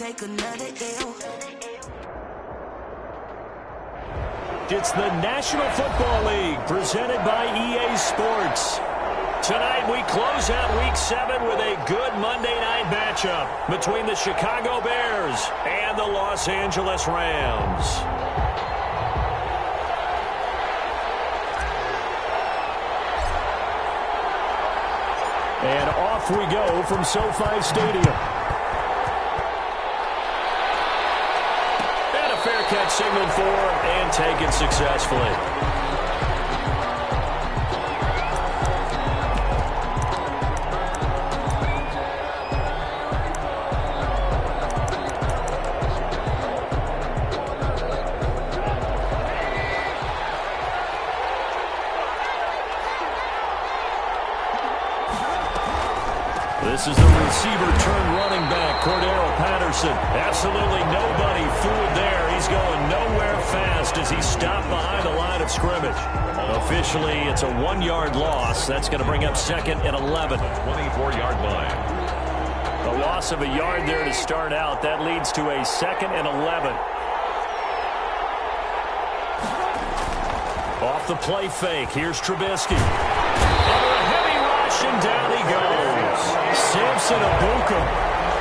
take another L. It's the National Football League presented by EA Sports. Tonight we close out Week 7 with a good Monday night matchup between the Chicago Bears and the Los Angeles Rams. And off we go from SoFi Stadium. And a fair catch signaled for and taken successfully. This is the receiver turned running back, Cordero Patterson. Absolutely nobody fooled there. He's going nowhere fast as he stopped behind the line of scrimmage. Officially, it's a 1-yard loss. That's going to bring up 2nd and 11. 24-yard line. A loss of a yard there to start out. That leads to a 2nd and 11. Off the play fake. Here's Trubisky. Under a heavy rush, and down he goes. Samson Abuka,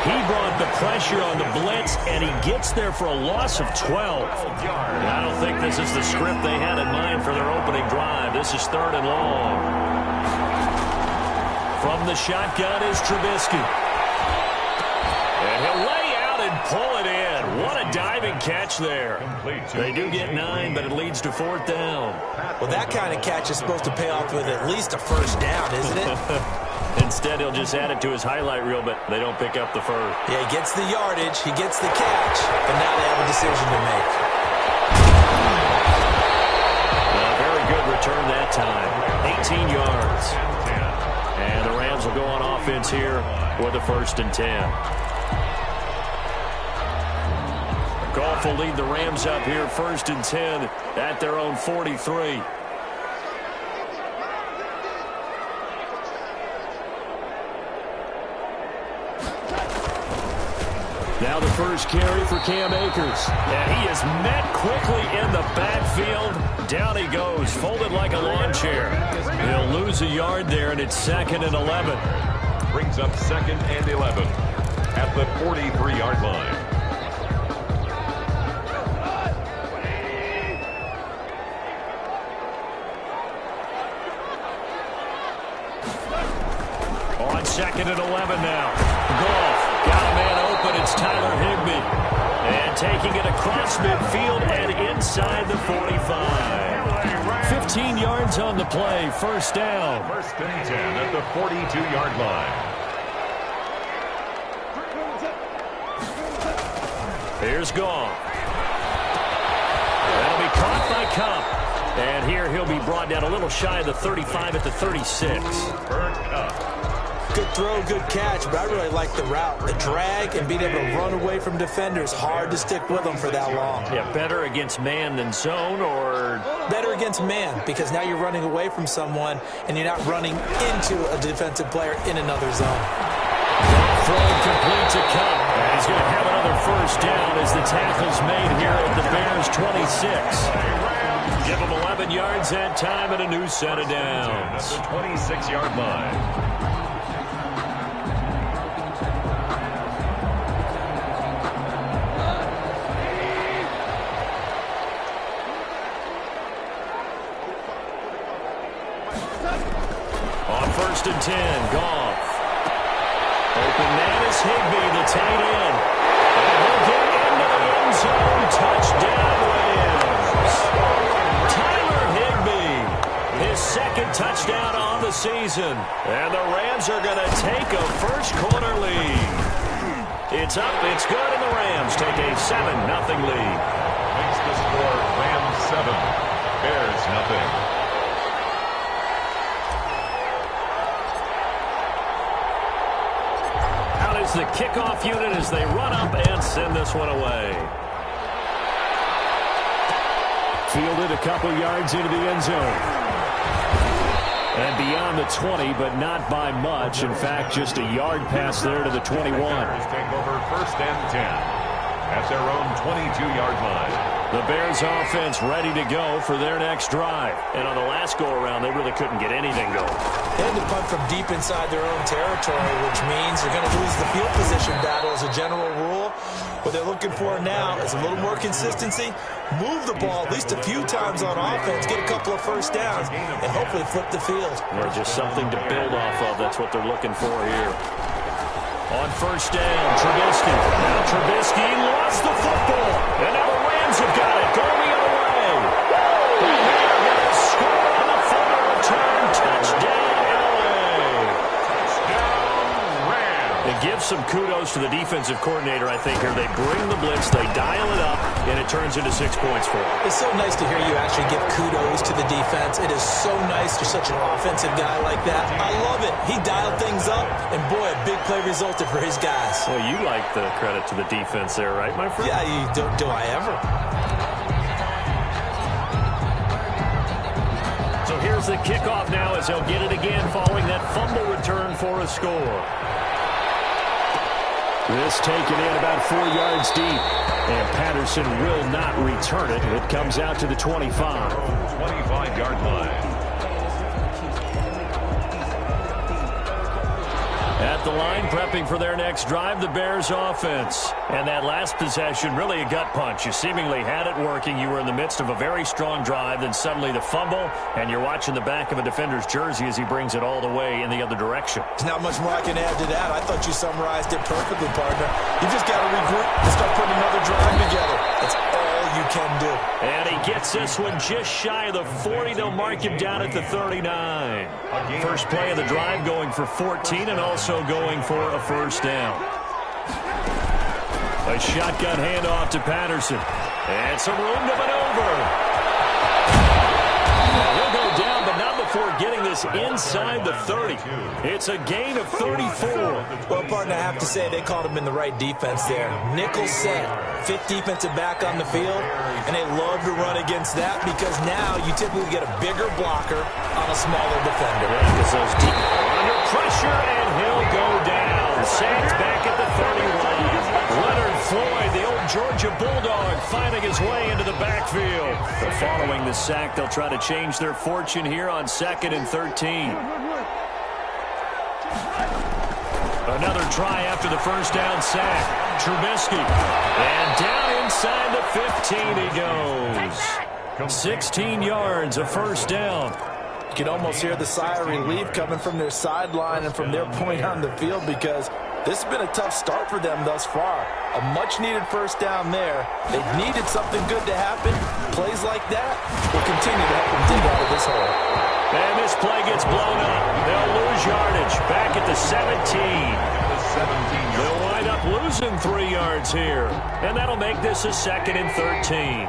he brought the pressure on the blitz, and he gets there for a loss of 12. I don't think this is the script they had in mind for their opening drive. This is 3rd and long. From the shotgun is Trubisky. And he'll lay out and pull it in. What a diving catch there. They do get 9, but it leads to 4th down. Well, that kind of catch is supposed to pay off with at least a 1st down, isn't it? Instead, he'll just add it to his highlight reel, but they don't pick up the first. Yeah, he gets the yardage, he gets the catch, but now they have a decision to make. Very good return that time. 18 yards. And the Rams will go on offense here with a 1st and 10. Goff will lead the Rams up here, 1st and 10 at their own 43. Now the first carry for Cam Akers. And he is met quickly in the backfield. Down he goes, folded like a lawn chair. He'll lose a yard there, and it's 2nd and 11. Brings up 2nd and 11 at the 43-yard line. On 2nd and 11 now. Goff got a man open. It's Tyler Higbee. And taking it across midfield and inside the 45. 15 yards on the play. 1st down. 1st and 10 at the 42-yard line. Here's Goff. That'll be caught by Cup. And here he'll be brought down a little shy of the 35 at the 36. Burnt Cup. Good throw, good catch, but I really like the route. The drag and being able to run away from defenders. Hard to stick with them for that long. Yeah, better against man than zone, or? Better against man, because now you're running away from someone and you're not running into a defensive player in another zone. Throw complete to Cup. And he's going to have another 1st down as the tackle's made here at the Bears 26. Give him 11 yards that time and a new set of downs. At the 26-yard line. On 1st and 10, Goff. Open man is Higbee, the tight end. And he'll get into the end zone. Touchdown, Rams. Tyler Higbee, his 2nd touchdown on the season. And the Rams are going to take a first-quarter lead. It's up, it's good, and the Rams take a 7-0 lead. Makes the score Rams 7, Bears nothing. The kickoff unit as they run up and send this one away. Fielded a couple yards into the end zone. And beyond the 20, but not by much. In fact, just a yard pass there to the 21. Take over 1st and 10 at their own 22-yard line. The Bears offense ready to go for their next drive. And on the last go-around, they really couldn't get anything going. They had to punt from deep inside their own territory, which means they're going to lose the field position battle as a general rule. What they're looking for now is a little more consistency, move the ball at least a few times on offense, get a couple of first downs, and hopefully flip the field. Or just something to build off of. That's what they're looking for here. On 1st down, Trubisky. Now Trubisky lost the football. And now the Rams have got it. Going the other way. And they're going to score on the fumble return. Touchdown, LA. Touchdown, Rams. It gives some kudos to the defensive coordinator, I think, here. They bring the blitz, they dial it up, and it turns into 6 points for them. It's so nice to hear you actually give kudos to the defense. It is so nice you're such an offensive guy like that. I love it. He dialed things up, and boy, a big play resulted for his guys. Well, you like the credit to the defense there, right, my friend? Yeah, do I ever? So here's the kickoff now as he'll get it again following that fumble return for a score. This taken in about 4 yards deep. And Patterson will not return it. It comes out to the 25. 25-yard line. At the line, prepping for their next drive, the Bears offense. And that last possession, really a gut punch. You seemingly had it working. You were in the midst of a very strong drive, then suddenly the fumble, and you're watching the back of a defender's jersey as he brings it all the way in the other direction. There's not much more I can add to that. I thought you summarized it perfectly, partner. You just got to regroup and start putting another drive together. That's all you can do. And he gets this one just shy of the 40. They'll mark him down at the 39. First play of the drive going for 14 and also going for a first down. A shotgun handoff to Patterson. And some room to maneuver. He'll go down, but not before getting this inside the 30. It's a gain of 34. Well, partner, I have to say they called him in the right defense there. Nickel set, 5th defensive back on the field, and they love to run against that because now you typically get a bigger blocker on a smaller defender. Yeah, because those deep under pressure, and he'll go down. Sacked back at the 31. Leonard Floyd, the old Georgia Bulldog, finding his way into the backfield. But following the sack, they'll try to change their fortune here on 2nd and 13. Another try after the first down sack. Trubisky. And down inside the 15 he goes. 16 yards, a first down. You can almost hear the sigh of relief coming from their sideline and from their point on the field because this has been a tough start for them thus far. A much-needed first down there. They needed something good to happen. Plays like that will continue to help them dig out of this hole. And this play gets blown up. They'll lose yardage back at the 17. They'll wind up losing 3 yards here. And that'll make this a 2nd and 13.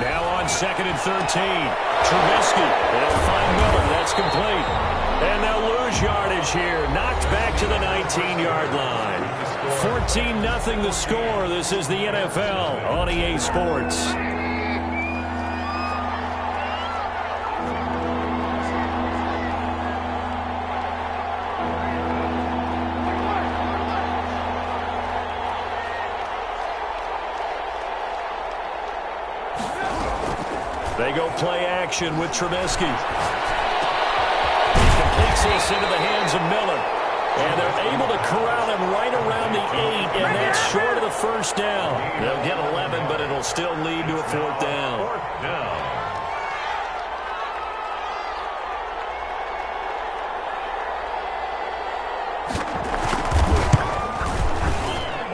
Now on 2nd and 13. Trubisky. They'll find Miller. That's complete. And they'll lose yardage here. Knocked back to the 19-yard line. 14-0 the score. This is the NFL on EA Sports. They go play action with Trubisky. He completes this into the hands of Miller. And they're able to corral him right around the 8, and that's short of the first down. They'll get 11, but it'll still lead to a 4th down.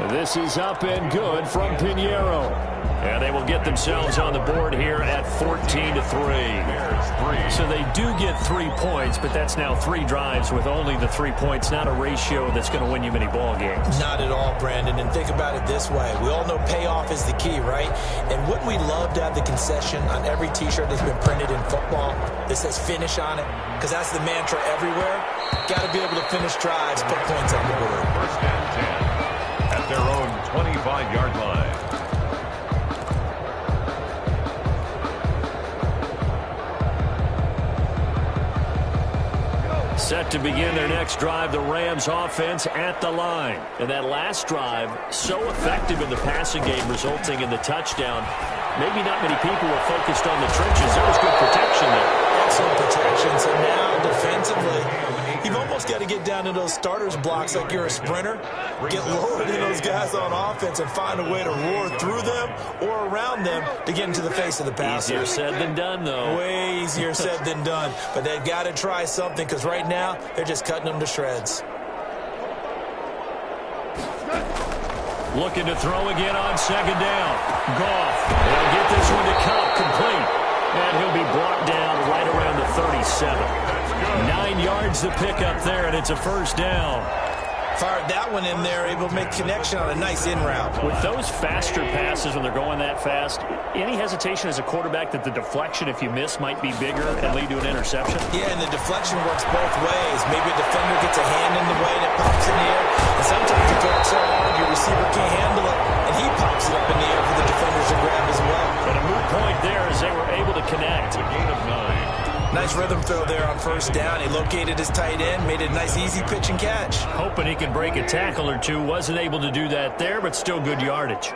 This is up and good from Pinheiro. And they will get themselves on the board here at 14-3. So they do get 3 points, but that's now 3 drives with only the 3 points. Not a ratio that's going to win you many ball games. Not at all, Brandon. And think about it this way. We all know payoff is the key, right? And wouldn't we love to have the concession on every T-shirt that's been printed in football that says finish on it? Because that's the mantra everywhere. Got to be able to finish drives, put points on the board. 1st and 10 at their own 25-yard line. Set to begin their next drive, the Rams offense at the line. And that last drive, so effective in the passing game, resulting in the touchdown. Maybe not many people were focused on the trenches. There was good protection there. Excellent protection. So now, defensively, you've almost got to get down to those starters blocks like you're a sprinter. Get lower than those guys on offense and find a way to roar through them or around them to get into the face of the passer. Easier said than done, though. Way easier said than done. But they've got to try something because right now they're just cutting them to shreds. Looking to throw again on second down. Goff. They'll get this one to Cup complete. And he'll be brought down right around the 37. 9 yards to pick up there, and it's a first down. Fired that one in there, able to make connection on a nice in route. With those faster passes when they're going that fast, any hesitation as a quarterback that the deflection, if you miss, might be bigger and lead to an interception? Yeah, and the deflection works both ways. Maybe a defender gets a hand in the way and it pops in the air. And sometimes you throw it so hard your receiver can't handle it, and he pops it up in the air for the defenders to grab as well. But a moot point there as they were able to connect. A gain of 9. Nice rhythm throw there on first down. He located his tight end, made it a nice easy pitch and catch. Hoping he can break a tackle or two. Wasn't able to do that there, but still good yardage.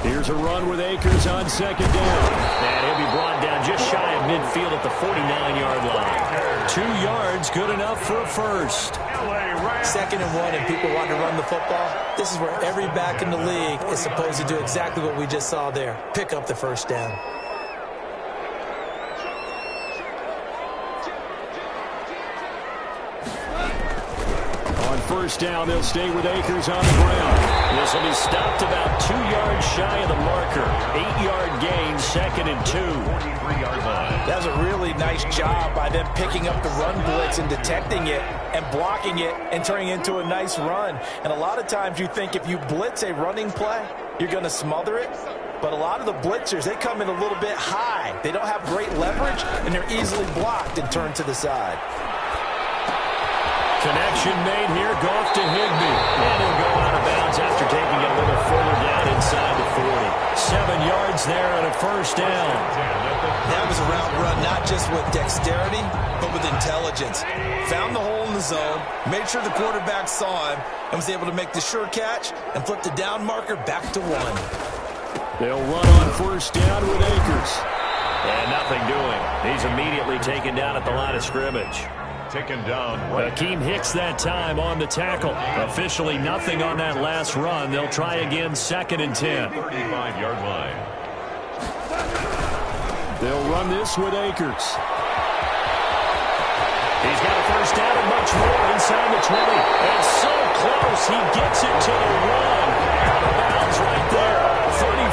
Here's a run with Akers on second down. And he'll be brought down just shy of midfield at the 49-yard line. 2 yards, good enough for a first. Second and 1, and people want to run the football. This is where every back in the league is supposed to do exactly what we just saw there. Pick up the first down. First down, they'll stay with Akers on the ground. This will be stopped about 2 yards shy of the marker. 8-yard gain, second and 2. 43-yard line. That was a really nice job by them picking up the run blitz and detecting it and blocking it and turning it into a nice run. And a lot of times you think if you blitz a running play, you're going to smother it. But a lot of the blitzers, they come in a little bit high. They don't have great leverage, and they're easily blocked and turned to the side. Connection made here, Goff to Higbee. And he'll go out of bounds after taking it a little further down inside the 40. 7 yards there and a first down. That was a route run not just with dexterity, but with intelligence. Found the hole in the zone, made sure the quarterback saw him, and was able to make the sure catch and flip the down marker back to 1. They'll run on first down with Akers. And nothing doing. He's immediately taken down at the line of scrimmage. Taken down. Right. Akeem Hicks that time on the tackle. Officially nothing on that last run. They'll try again, second and 10. 35-yard line. They'll run this with Akers. He's got a first down and much more inside the 20. And so close, he gets it to the 1. Out of bounds right there.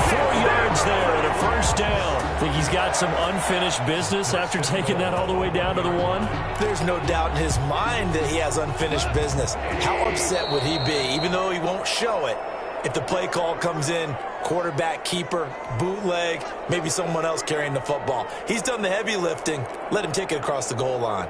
34 yards there and a first down. Think he's got some unfinished business after taking that all the way down to the 1? There's no doubt in his mind that he has unfinished business. How upset would he be, even though he won't show it, if the play call comes in, quarterback, keeper, bootleg, maybe someone else carrying the football. He's done the heavy lifting. Let him take it across the goal line.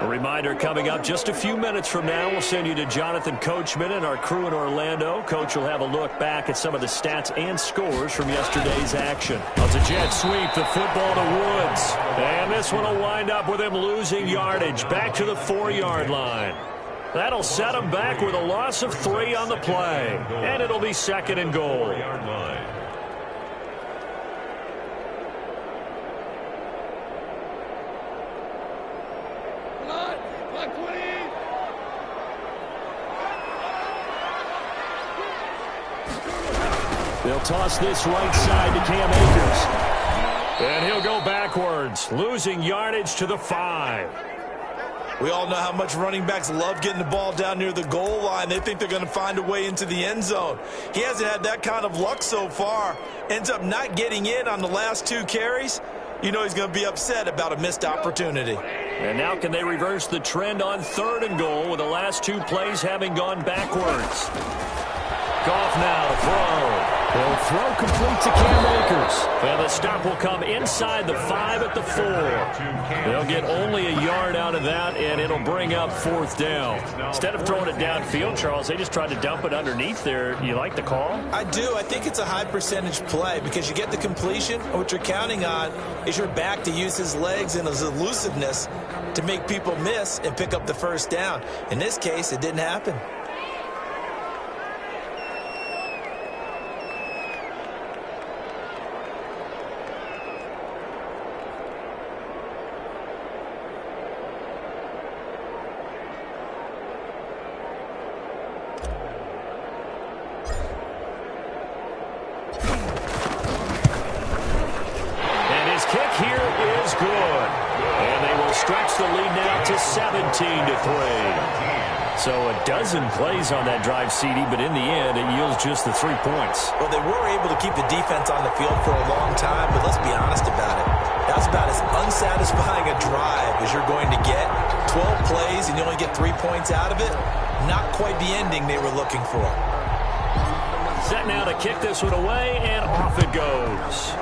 A reminder coming up just a few minutes from now. We'll send you to Jonathan Coachman and our crew in Orlando. Coach will have a look back at some of the stats and scores from yesterday's action. It's a jet sweep, the football to Woods. And this one will wind up with him losing yardage back to the 4-yard line. That'll set him back with a loss of 3 on the play. And it'll be second and goal. 4-yard line. They'll toss this right side to Cam Akers. And he'll go backwards, losing yardage to the 5. We all know how much running backs love getting the ball down near the goal line. They think they're going to find a way into the end zone. He hasn't had that kind of luck so far. Ends up not getting in on the last 2 carries. You know he's going to be upset about a missed opportunity. And now can they reverse the trend on 3rd and goal with the last 2 plays having gone backwards? Goff now to throw. Will throw complete to Cam Akers. And the stop will come inside the 5 at the 4. They'll get only a yard out of that, and it'll bring up 4th down. Instead of throwing it downfield, Charles, they just tried to dump it underneath there. You like the call? I do. I think it's a high percentage play because you get the completion. What you're counting on is your back to use his legs and his elusiveness to make people miss and pick up the first down. In this case, it didn't happen. So a dozen plays on that drive, CD, but in the end, it yields just the 3 points. Well, they were able to keep the defense on the field for a long time, but let's be honest about it. That's about as unsatisfying a drive as you're going to get. 12 plays and you only get 3 points out of it. Not quite the ending they were looking for. Set now to kick this one away, and off it goes.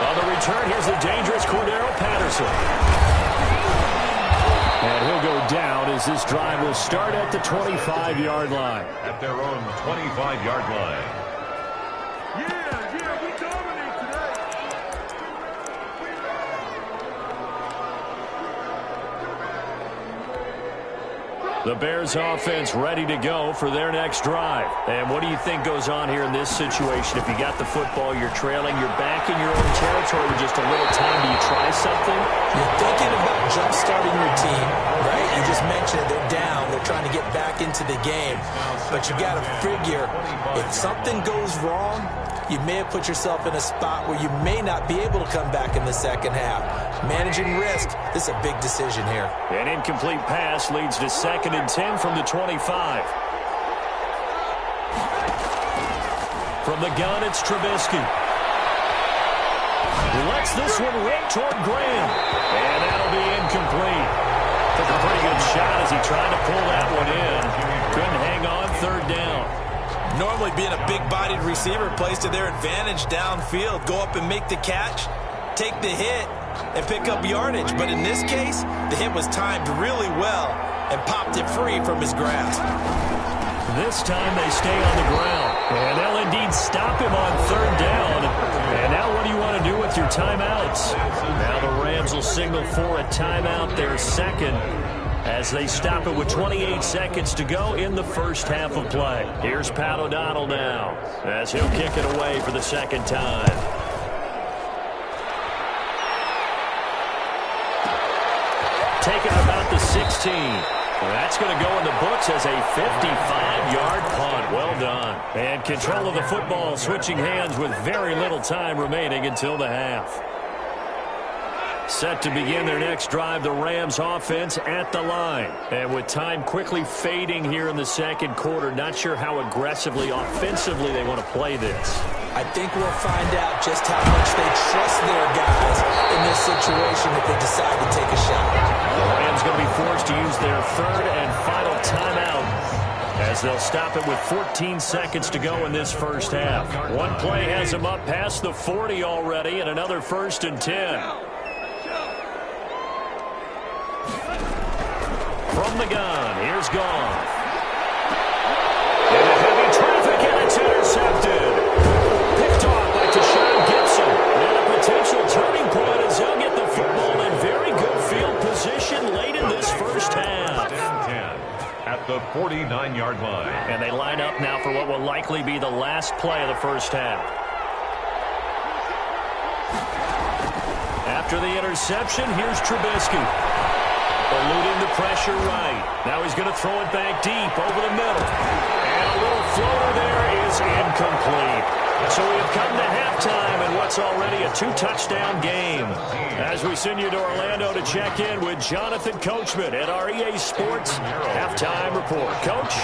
On the return, here's the dangerous Cordero Patterson. And he'll go down as this drive will start at the 25-yard line. At their own 25-yard line. Yeah, we dominate today. The Bears offense ready to go for their next drive. And what do you think goes on here in this situation? If you got the football, you're trailing, you're back in your own territory with just a little time. Do you try something? You're thinking about jump-starting your team, right? You just mentioned they're down. They're trying to get back into the game. But you got to figure if something goes wrong, you may have put yourself in a spot where you may not be able to come back in the second half. Managing risk, this is a big decision here. An incomplete pass leads to 2nd and 10 from the 25. From the gun, it's Trubisky. Lets this one rip toward Graham. And that'll be incomplete. Took a pretty good shot as he tried to pull that one in. Couldn't hang on 3rd down. Normally being a big-bodied receiver plays to their advantage downfield. Go up and make the catch, take the hit, and pick up yardage. But in this case, the hit was timed really well and popped it free from his grasp. This time they stay on the ground. And they'll indeed stop him on 3rd down. And now what do you want to do with your timeouts? Now the Rams will signal for a timeout, their 2nd, as they stop it with 28 seconds to go in the first half of play. Here's Pat O'Donnell now as he'll kick it away for the 2nd time. Taking about the 16. That's going to go in the books as a 55-yard punt. Well done. And control of the football switching hands with very little time remaining until the half. Set to begin their next drive, the Rams offense at the line. And with time quickly fading here in the 2nd quarter, not sure how aggressively, offensively they want to play this. I think we'll find out just how much they trust their guys in this situation if they decide to take a shot. The Rams going to be forced to use their 3rd and final timeout as they'll stop it with 14 seconds to go in this first half. One play has them up past the 40 already, and another 1st and 10. From the gun, here's Goff. Into heavy traffic, and it's intercepted. Picked off by Tashawn Gibson. And a potential turning point as they'll get the football in very good field position late in this first half. 10-10 at the 49-yard line. And they line up now for what will likely be the last play of the first half. After the interception, here's Trubisky. Eluding the pressure right. Now he's going to throw it back deep over the middle. And a little floater there is incomplete. So we have come to halftime in what's already a 2-touchdown game. As we send you to Orlando to check in with Jonathan Coachman at our EA Sports Halftime Report. Coach?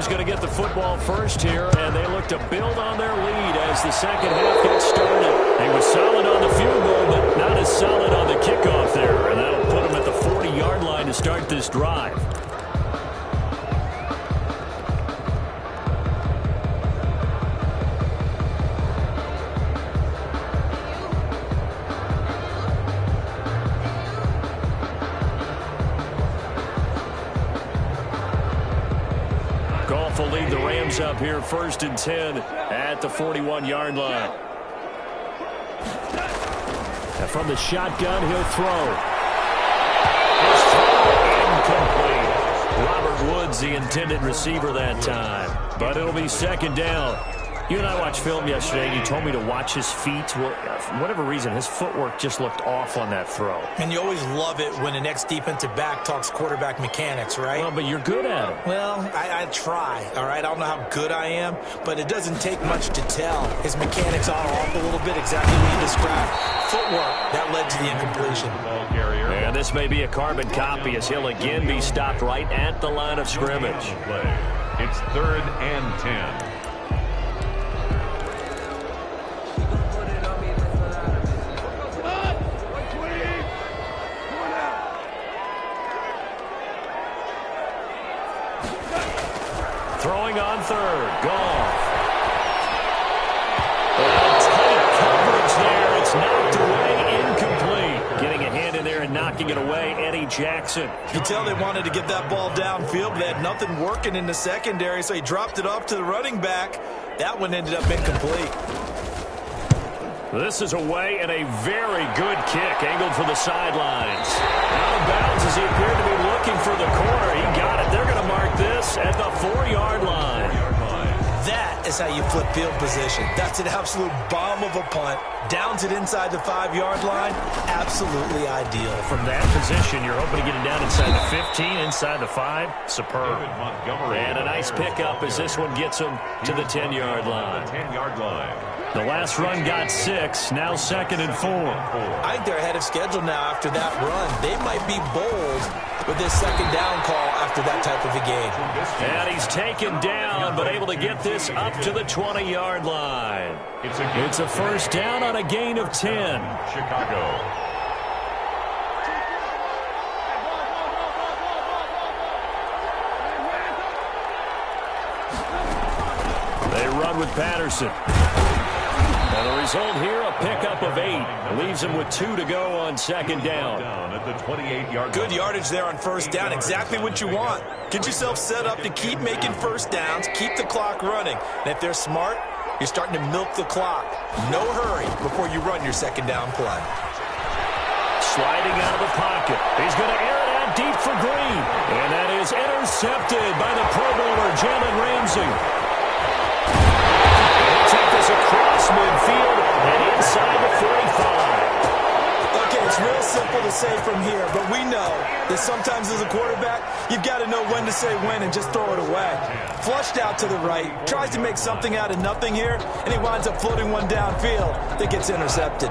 Going to get the football first here, and they look to build on their lead as the second half gets started. He was solid on the field goal, but not as solid on the kickoff there, and that'll put him at the 40-yard line to start this drive. Goff will lead the Rams up here 1st and 10 at the 41-yard line. And from the shotgun, he'll throw. His throw incomplete. Robert Woods, the intended receiver that time. But it'll be 2nd down. You and I watched film yesterday, and you told me to watch his feet. Well, for whatever reason, his footwork just looked off on that throw. And you always love it when the next defensive back talks quarterback mechanics, right? Well, but you're good at it. Well, I try, all right? I don't know how good I am, but it doesn't take much to tell. His mechanics are off a little bit, exactly what you described. Footwork, that led to the incompletion. And this may be a carbon copy as he'll again be stopped right at the line of scrimmage. It's 3rd and 10. Throwing on 3rd. Goff. Tight coverage there. It's knocked away. Incomplete. Getting a hand in there and knocking it away, Eddie Jackson. You can tell they wanted to get that ball downfield, but they had nothing working in the secondary, so he dropped it off to the running back. That one ended up incomplete. This is away and a very good kick, angled for the sidelines. Out of bounds as he appeared to be looking for the corner. He got it. They're going to mark this at the 4-yard line. That is how you flip field position. That's an absolute bomb of a punt. Downs it inside the 5-yard line. Absolutely ideal. From that position, you're hoping to get it down inside the 15, inside the 5. Superb. And a nice pickup as this one gets him to the 10-yard line. The last run got 6, now 2nd and 4. I think they're ahead of schedule now after that run. They might be bold with this 2nd down call after that type of a game. And he's taken down, but able to get this up to the 20-yard line. It's a 1st down on a gain of 10. Chicago. They run with Patterson. And the result here, a pickup of 8. Leaves him with 2 to go on 2nd down. At the 28-yard. Good yardage there on 1st down. Exactly what you want. Get yourself set up to keep making 1st downs, keep the clock running. And if they're smart, you're starting to milk the clock. No hurry before you run your 2nd down play. Sliding out of the pocket. He's going to air it out deep for Green. And that is intercepted by the Pro Bowler, Jalen Ramsey. Take this across midfield and inside the 45. Okay, it's real simple to say from here, but we know that sometimes as a quarterback, you've got to know when to say when and just throw it away. Flushed out to the right, tries to make something out of nothing here, and he winds up floating one downfield that gets intercepted.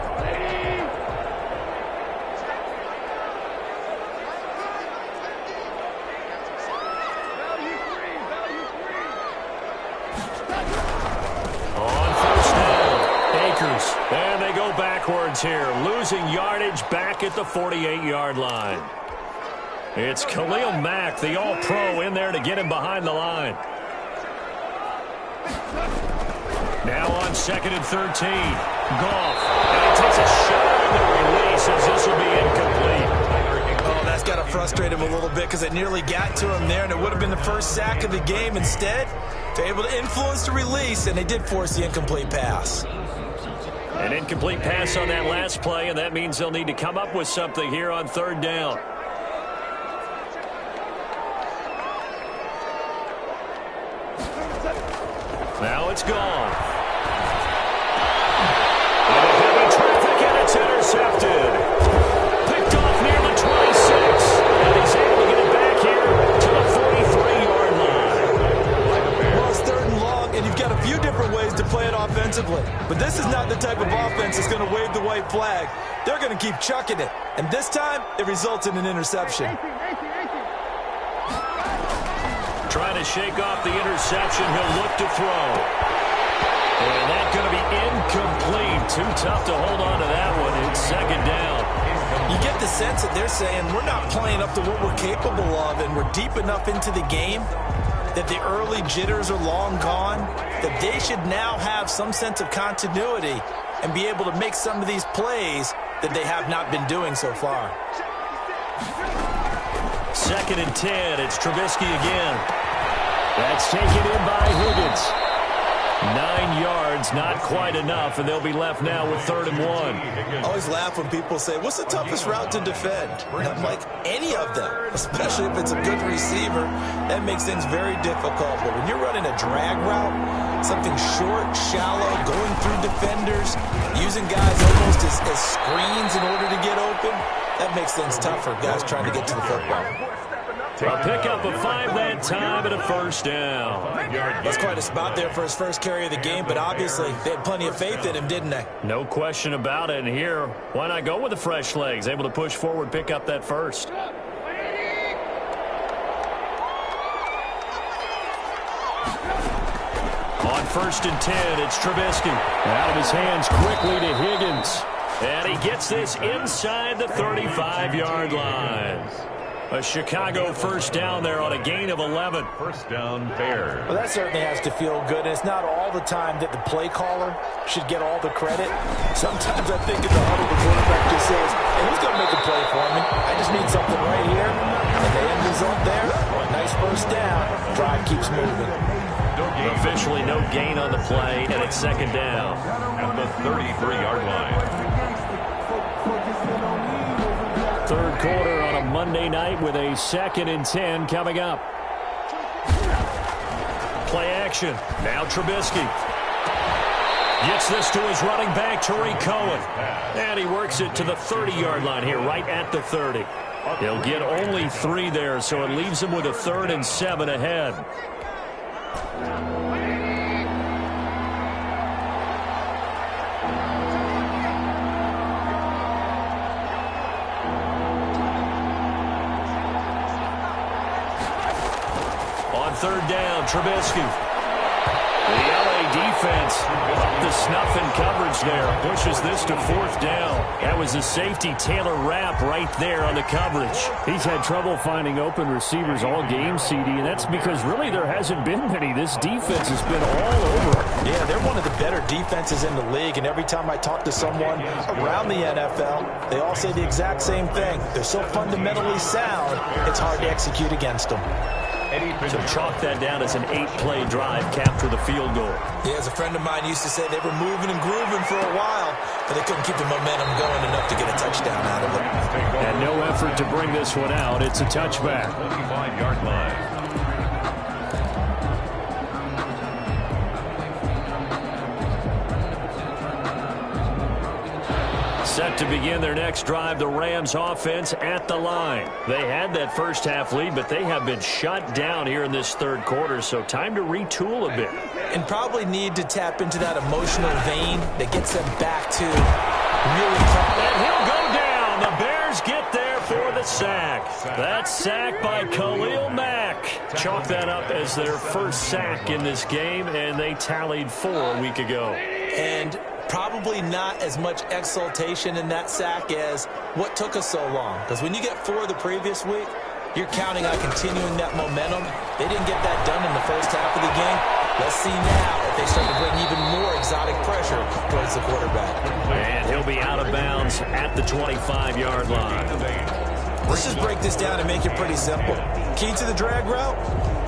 And they go backwards here, losing yardage back at the 48-yard line. It's Khalil Mack, the all-pro, in there to get him behind the line. Now on 2nd and 13. Goff. And he takes a shot on the release as this will be incomplete. Oh, that's got to frustrate him a little bit because it nearly got to him there, and it would have been the first sack of the game. Instead, they're able to influence the release, and they did force the incomplete pass. An incomplete pass on that last play, and that means they'll need to come up with something here on 3rd down. Now it's gone. Into heavy traffic, and it's intercepted. Picked off near the 26, and he's able to get it back here to the 43-yard line. Well, it's 3rd and long, and you've got a few different ways to play it offensively. But this is not the type of offense that's going to wave the white flag. They're going to keep chucking it. And this time, it results in an interception. Trying to shake off the interception. He'll look to throw. And that's going to be incomplete. Too tough to hold on to that one. It's second down. You get the sense that they're saying we're not playing up to what we're capable of, and we're deep enough into the game that the early jitters are long gone, that they should now have some sense of continuity and be able to make some of these plays that they have not been doing so far. Second and 10. It's Trubisky again. That's taken in by Higgins. 9 yards, not quite enough, and they'll be left now with 3rd and 1. I always laugh when people say, what's the toughest route to defend? And I'm like, any of them, especially if it's a good receiver. That makes things very difficult. But when you're running a drag route, something short, shallow, going through defenders, using guys almost as screens in order to get open, that makes things tough for guys trying to get to the football. A pickup of 5 that time and a first down. That's quite a spot there for his first carry of the game, but obviously they had plenty of faith in him, didn't they? No question about it. And here, why not go with the fresh legs? Able to push forward, pick up that first. On 1st and 10, it's Trubisky. Out of his hands quickly to Higgins. And he gets this inside the 35-yard line. A Chicago first down there on a gain of 11. First down, Bears. Well, that certainly has to feel good. And it's not all the time that the play caller should get all the credit. Sometimes I think in the huddle, the quarterback just says, hey, who's going to make a play for me? I just need something right here. And the end result there, nice first down. Drive keeps moving. Officially no gain on the play, and it's second down. At the 33-yard line. Third quarter on a Monday night with a 2nd and 10 coming up. Play action. Now Trubisky. Gets this to his running back, Tariq Cohen. And he works it to the 30-yard line here, right at the 30. He'll get only 3 there, so it leaves him with a 3rd and 7 ahead. On 3rd down, Trubisky. The LA defense up to snuff in coverage there. Pushes this to 4th down. That was a safety Taylor Rapp right there on the coverage. He's had trouble finding open receivers all game, CD, and that's because really there hasn't been many. This defense has been all over. Yeah, they're one of the better defenses in the league, and every time I talk to someone around the NFL, they all say the exact same thing. They're so fundamentally sound, it's hard to execute against them. So chalk that down as an 8-play drive, capture the field goal. Yeah, as a friend of mine used to say, they were moving and grooving for a while, but they couldn't keep the momentum going enough to get a touchdown out of it. And no effort to bring this one out. It's a touchback. 25-yard line. Set to begin their next drive, the Rams offense at the line. They had that first half lead, but they have been shut down here in this third quarter, so time to retool a bit. And probably need to tap into that emotional vein that gets them back to really tough. And he'll go down. The Bears get there for the sack. That sack by Khalil Mack. Chalk that up as their first sack in this game, and they tallied 4 a week ago. And probably not as much exultation in that sack as what took us so long. Because when you get 4 the previous week, you're counting on continuing that momentum. They didn't get that done in the first half of the game. Let's see now if they start to bring even more exotic pressure towards the quarterback. And he'll be out of bounds at the 25-yard line. Let's just break this down and make it pretty simple. Key to the drag route,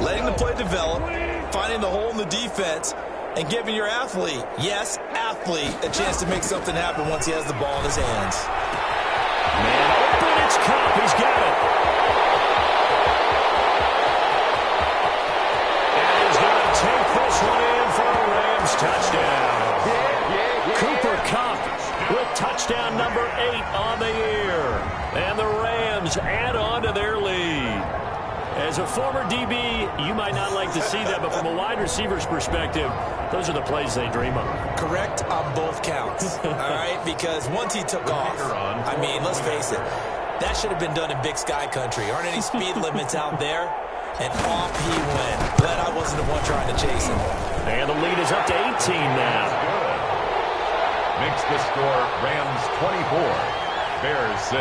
letting the play develop, finding the hole in the defense, and giving your athlete, yes, athlete, a chance to make something happen once he has the ball in his hands. Man open, it's Cup. He's got it. And he's going to take this one in for a Rams touchdown. Cooper Kupp with touchdown number 8 on the year. And the Rams add on to their lead. As a former DB, you might not like to see that, but from a wide receiver's perspective, those are the plays they dream of. Correct on both counts, all right? Because once he took off, I mean, let's face it, that should have been done in Big Sky country. Aren't any speed limits out there? And off he went. Glad I wasn't the one trying to chase him. And the lead is up to 18 now. Good. Makes the score Rams 24, Bears 6.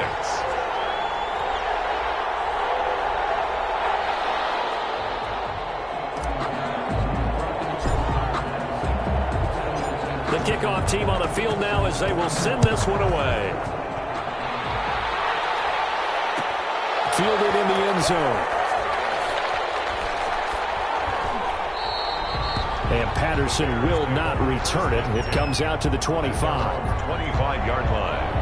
The kickoff team on the field now as they will send this one away. Fielded in the end zone. And Patterson will not return it. It comes out to the 25. 25-yard line.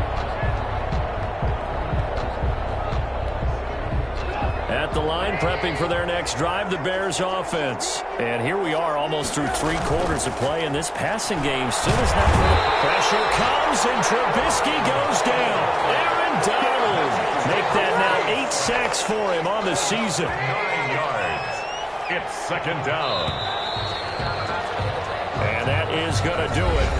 At the line, prepping for their next drive, the Bears offense. And here we are almost through 3 quarters of play, and this passing game still is not good. Pressure comes, and Trubisky goes down. Aaron Donald make that now 8 sacks for him on the season. 9 yards. It's second down. And that is going to do it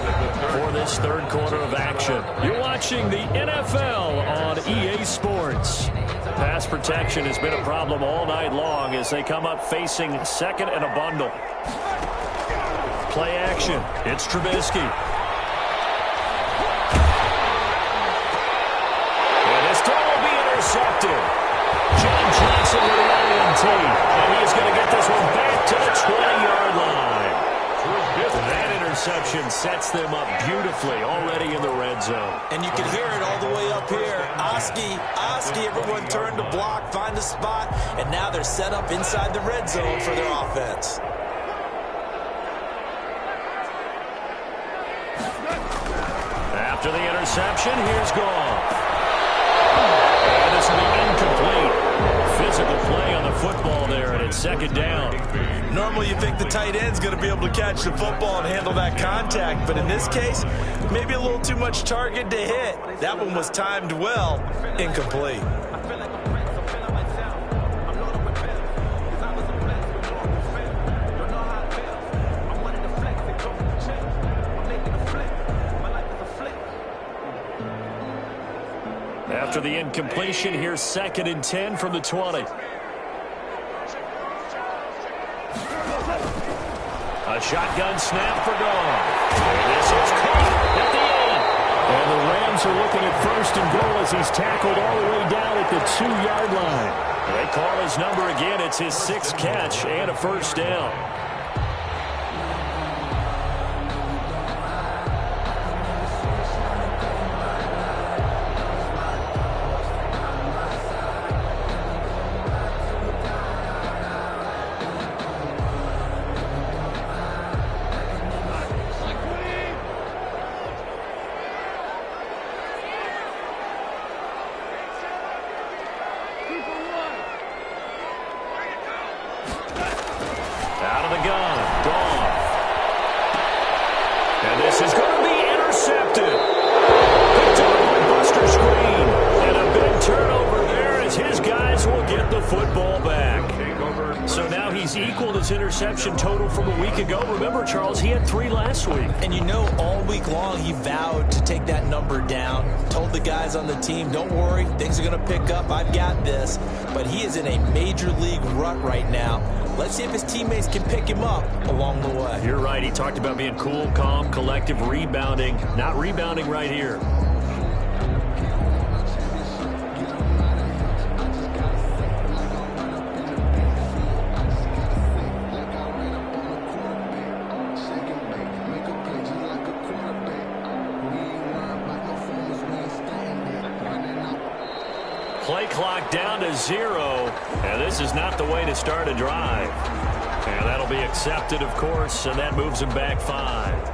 for this third quarter of action. You're watching the NFL on EA Sports. Pass protection has been a problem all night long as they come up facing second and a bundle. Play action. It's Trubisky. And this throw will be intercepted. John Johnson with the INT. And he's going to get this one back to the 20-yard line. That interception sets them up beautifully already in the red zone. And you can hear it all the way up here. Oski, everyone turned to block, find a spot, and now they're set up inside the red zone for their offense. After the interception, here's Goff. And this will be incomplete. Physical play on the football there, and it's second down. Normally you think the tight end's going to be able to catch the football and handle that contact, but in this case, maybe a little too much target to hit. That one was timed well, incomplete. After the incompletion, here's second and 10 from the 20. A shotgun snap for Goff. This is caught at the end. And the Rams are looking at first and goal as he's tackled all the way down at the 2-yard line. They call his number again. It's his 6th catch and a first down. Out of the gun, Goff. And this is going to be intercepted. Picked up on Buster Screen. And a big turnover there as his guys will get the football back. So now he's equaled his interception total from a week ago. Remember, Charles, he had 3 last week. And you know, all week long he vowed to take that number down. Told the guys on the team, don't worry, things are going to pick up. I've got this. But he is in a major league rut right now. Let's see if his teammates can pick him up along the way. You're right. He talked about being cool, calm, collective, rebounding. Not rebounding right here. Play clock down to 0, and this is not the way to start a drive. And that'll be accepted, of course, and that moves him back 5.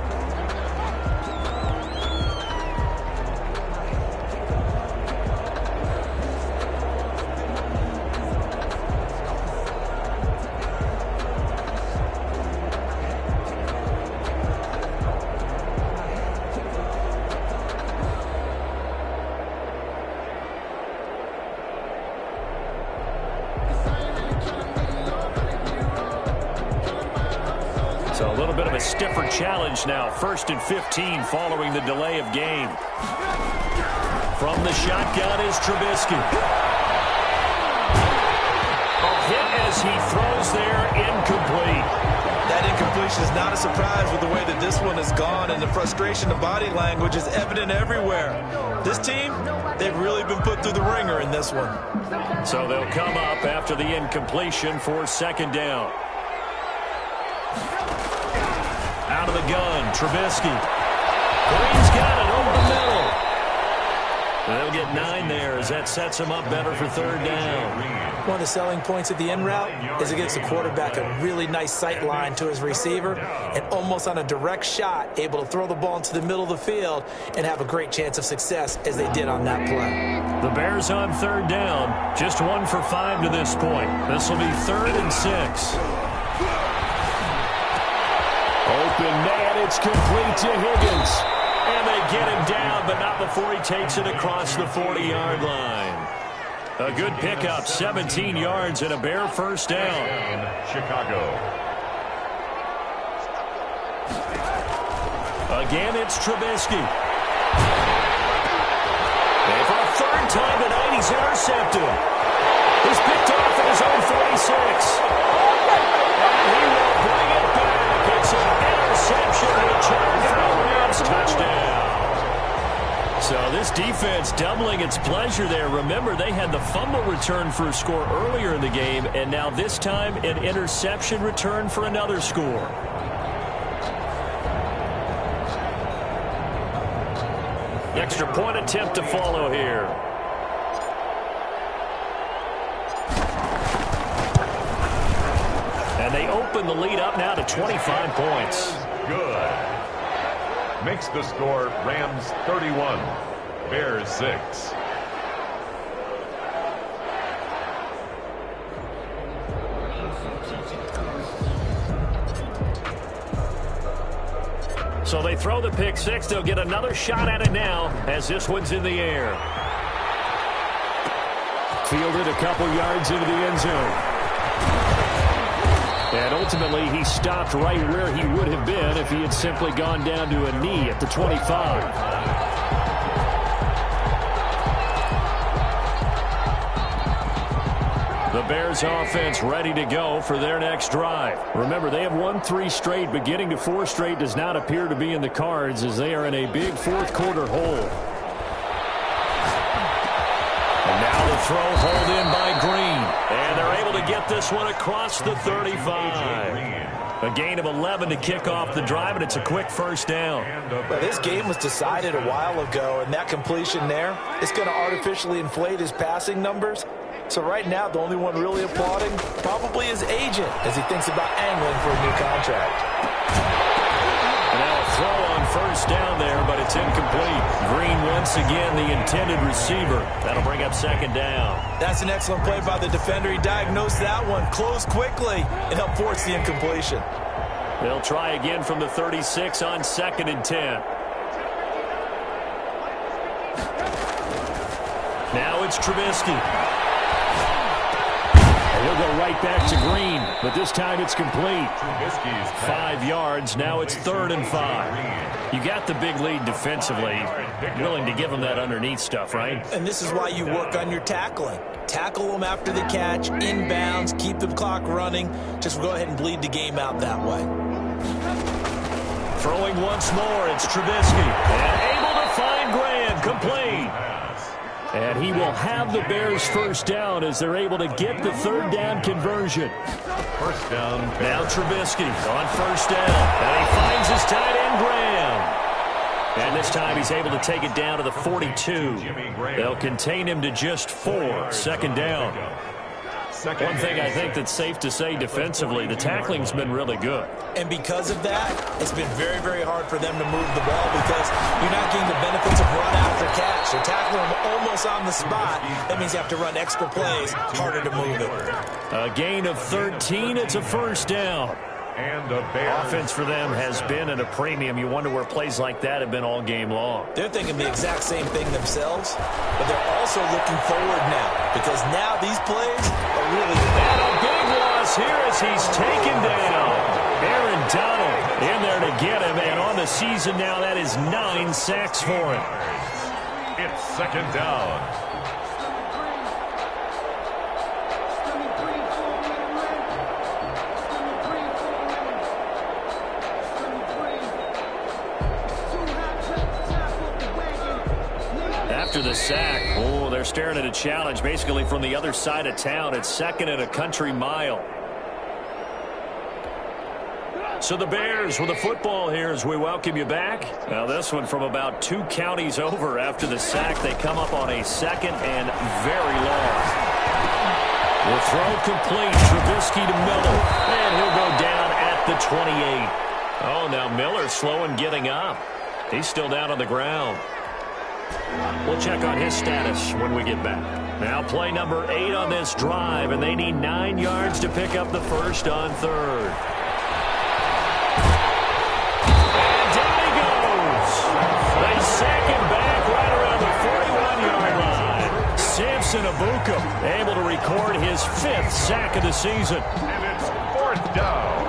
So a little bit of a stiffer challenge now. 1st and 15 following the delay of game. From the shotgun is Trubisky. A hit as he throws there, incomplete. That incompletion is not a surprise with the way that this one has gone, and the frustration of body language is evident everywhere. This team, they've really been put through the ringer in this one. So they'll come up after the incompletion for second down. Out of the gun, Trubisky. Green's got it over the middle. They'll get 9 there as that sets them up better for third down. One of the selling points of the in route is it gives the quarterback a really nice sight line to his receiver and almost on a direct shot able to throw the ball into the middle of the field and have a great chance of success as they did on that play. The Bears on third down, just 1 for 5 to this point. This will be 3rd and 6. Open man, it's complete to Higgins. And they get him down, but not before he takes it across the 40-yard line. A good pickup, 17 yards and a Bear first down. Chicago. Again, it's Trubisky. And for a third time tonight, he's intercepted. He's picked off at his own 46. And he will bring it back. It's an interception return for a Rams touchdown. So this defense doubling its pleasure there. Remember, they had the fumble return for a score earlier in the game, and now this time an interception return for another score. Extra point attempt to follow here. And they open the lead up now to 25 points. Good. Makes the score Rams 31, Bears 6. So they throw the pick six. They'll get another shot at it now as this one's in the air. Fielded a couple yards into the end zone. And ultimately, he stopped right where he would have been if he had simply gone down to a knee at the 25. The Bears offense ready to go for their next drive. Remember, they have won 3 straight, but getting to 4 straight does not appear to be in the cards as they are in a big fourth quarter hole. And now the throw hauled in by Green. And they're able to get this one across the 35. A gain of 11 to kick off the drive, and it's a quick first down. Well, this game was decided a while ago, and that completion there is going to artificially inflate his passing numbers. So right now, the only one really applauding probably his agent as he thinks about angling for a new contract. And now a throw on first down there, but it's incomplete. Green once again the intended receiver. That'll bring up second down. That's an excellent play by the defender. He diagnosed that one, closed quickly, and helped force the incompletion. They'll try again from the 36 on 2nd and 10. Now it's Trubisky. He'll go right back to Green, but this time it's complete. 5 yards, now it's 3rd and 5. You got the big lead defensively. Willing to give them that underneath stuff, right? And this is why you work on your tackling. Tackle them after the catch, inbounds, keep the clock running. Just go ahead and bleed the game out that way. Throwing once more, it's Trubisky. And able to find Graham, complete. And he will have the Bears first down as they're able to get the 3rd down conversion. First down. Now Trubisky on first down. And he finds his tight end, Graham. And this time he's able to take it down to the 42. They'll contain him to just 4. Second down. One thing I think that's safe to say defensively, the tackling's been really good. And because of that, it's been very, very hard for them to move the ball because you're not getting the benefits of run after catch. They're tackling them almost on the spot. That means you have to run extra plays, harder to move it. A gain of 13, it's a first down. And a Bears. Offense for them has been at a premium. You wonder where plays like that have been all game long. They're thinking the exact same thing themselves, but they're also looking forward now because now these plays are really And a big loss here as he's taken down. Aaron Donald in there to get him, and on the season now, that is 9 sacks for him. It's second down. after the sack. Oh, they're staring at a challenge basically from the other side of town. It's 2nd and a country mile. So the Bears with the football here as we welcome you back. Now this one from about 2 counties over after the sack. They come up on a 2nd and very long. The throw complete. Trubisky to Miller. And he'll go down at the 28. Oh, now Miller slow in getting up. He's still down on the ground. We'll check on his status when we get back. Now play number 8 on this drive, and they need 9 yards to pick up the first on 3rd. They sack him back right around the 41-yard line. Samson Abuka able to record his 5th sack of the season. And it's 4th down.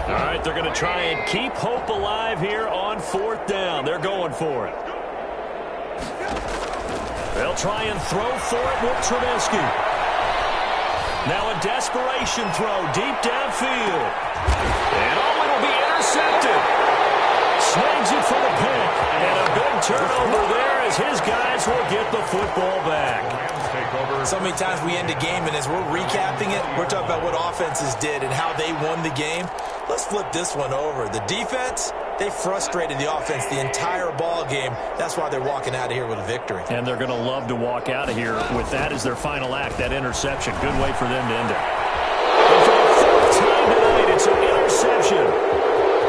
All right, they're going to try and keep hope alive here on 4th down. They're going for it. They'll try and throw for it with Trubisky. Now a desperation throw deep downfield. And it'll be intercepted. Snags it for the pick. And a big turnover there as his guys will get the football back. So many times we end a game, and as we're recapping it, we're talking about what offenses did and how they won the game. Let's flip this one over. The defense, they frustrated the offense the entire ball game. That's why they're walking out of here with a victory. And they're going to love to walk out of here with that as their final act, that interception. Good way for them to end it. And for the 4th time tonight, it's an interception.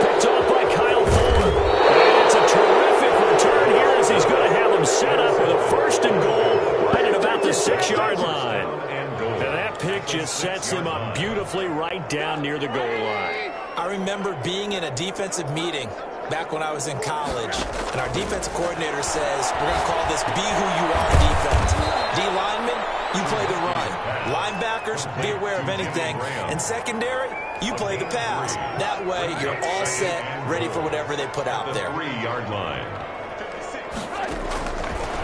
Picked off by Kyle Fuller. And it's a terrific return here as he's going to have them set up with a 1st and goal right at about the 6-yard line. And that pick just sets him up beautifully right down near the goal line. I remember being in a defensive meeting back when I was in college, and our defensive coordinator says, we're going to call this be who you are defense. D linemen, you play the run. Linebackers, be aware of anything. And secondary, you play the pass. That way, you're all set, ready for whatever they put out there. 3-yard line.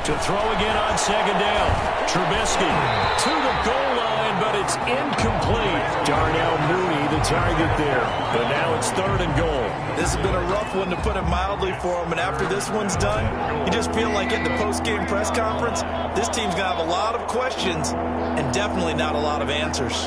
To throw again on 2nd down. Trubisky to the goal line, but it's incomplete. Darnell Mooney, the target there. But now it's 3rd and goal. This has been a rough one, to put it mildly, for him. And after this one's done, you just feel like at the post-game press conference, this team's going to have a lot of questions and definitely not a lot of answers.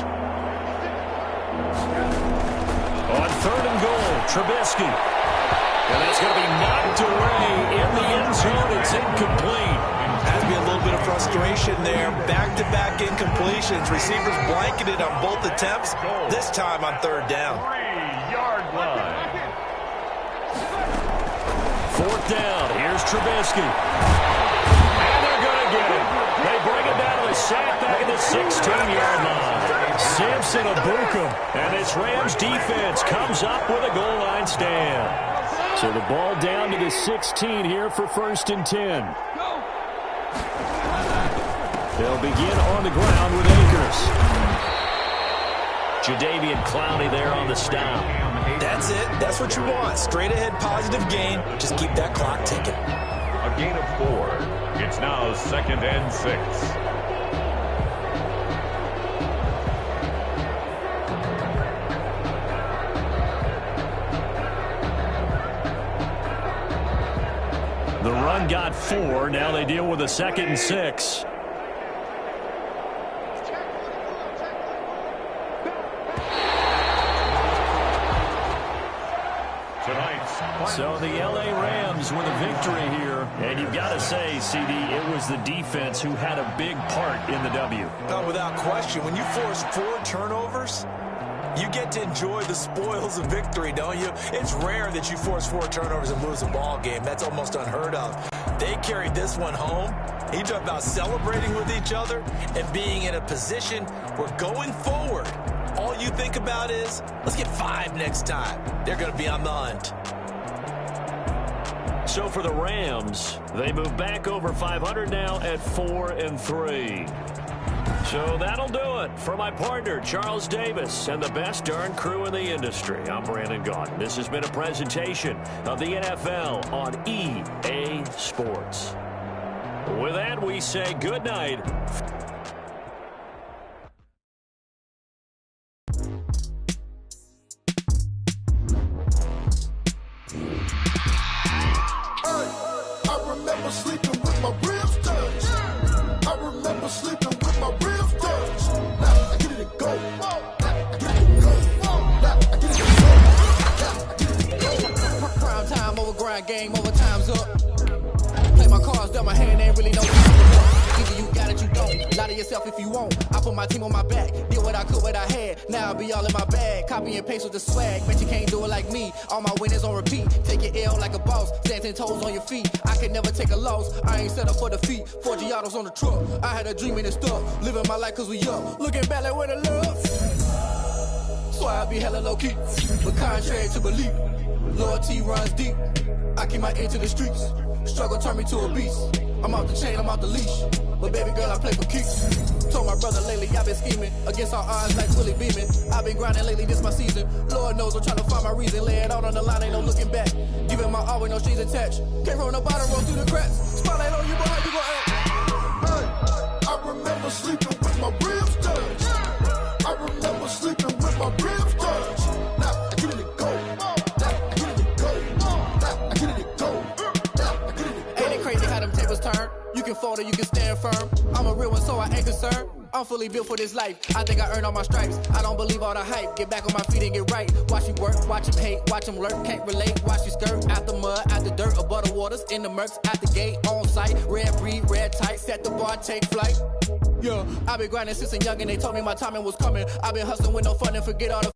On 3rd and goal, Trubisky. And that's going to be knocked away in the end zone. It's incomplete. Has to be a little bit of frustration there. Back-to-back incompletions. Receivers blanketed on both attempts, this time on 3rd down. 3-yard line. 4th down. Here's Trubisky. And they're going to get him. They bring it down to the sack back at the 16-yard line. Samson Abuka. And this Rams defense comes up with a goal line stand. So the ball down to the 16 here for 1st and 10. They'll begin on the ground with Akers. Jadeveon Clowney there on the stop. That's it. That's what you want. Straight ahead positive gain. Just keep that clock ticking. A gain of 4. It's now 2nd and 6. The run got 4. Now they deal with a 2nd and 6. So the L.A. Rams with a victory here. And you've got to say, CD, it was the defense who had a big part in the W. No, without question. When you force 4 turnovers, you get to enjoy the spoils of victory, don't you? It's rare that you force 4 turnovers and lose a ball game. That's almost unheard of. They carried this one home. You talk about celebrating with each other and being in a position where going forward, all you think about is, let's get 5 next time. They're going to be on the hunt. So for the Rams, they move back over 500 now at 4-3. So that'll do it for my partner, Charles Davis, and the best darn crew in the industry. I'm Brandon Gaudin. This has been a presentation of the NFL on EA Sports. With that, we say good night. remember sleeping with my ribs touched. I remember sleeping with my ribs touched. Now I get it to go. I get it to go. Now I get it to go. Prime time over grind game, over time's up. Play my cards, dealt my hand, ain't really no time. Either you got it, you don't. Lie to yourself if you won't. I put my team on my back. Did what I could, what I had. Now I'll be all in my bag. Copy and paste with the swag. Bet you can't do it like me. All my winners on repeat. Take your L like a boss. Stand 10 toes on your feet. I can never take a loss. I ain't set up for defeat. 4 Giottos on the truck. I had a dream and it stuck. Living my life cause we up. Looking back like where the love. So I be hella low key. But contrary to belief, loyalty runs deep. I keep my ear to the streets. Struggle turned me to a beast. I'm off the chain, I'm off the leash. But baby girl, I play for keeps. Told my brother lately, I've been scheming. Against all odds like Willie Beeman. I've been grinding lately, this my season. Lord knows I'm trying to find my reason. Lay it out on the line, ain't no looking back. Giving my all with no strings attached. Came from the bottom, roll through the cracks. Spotlight on you, boy, how you gon' act? Hey, I remember sleeping with my ribs touched. I remember sleeping with my ribs touched. Now I get it to go. Now I get it to go. Now I get it to go. Now I get it to go. Ain't it crazy how them tables turn? You can fold or you can stand firm. I'm a real one, so I ain't concerned. I'm fully built for this life. I think I earned all my stripes. I don't believe all the hype. Get back on my feet and get right. Watch you work, watch him hate, watch him lurk. Can't relate, watch you skirt. Out the mud, out the dirt, above the waters, in the murks, out the gate, on site. Red breed, red tight, set the bar, take flight. Yeah, I been grinding since a young and they told me my timing was coming. I been hustling with no fun and forget all the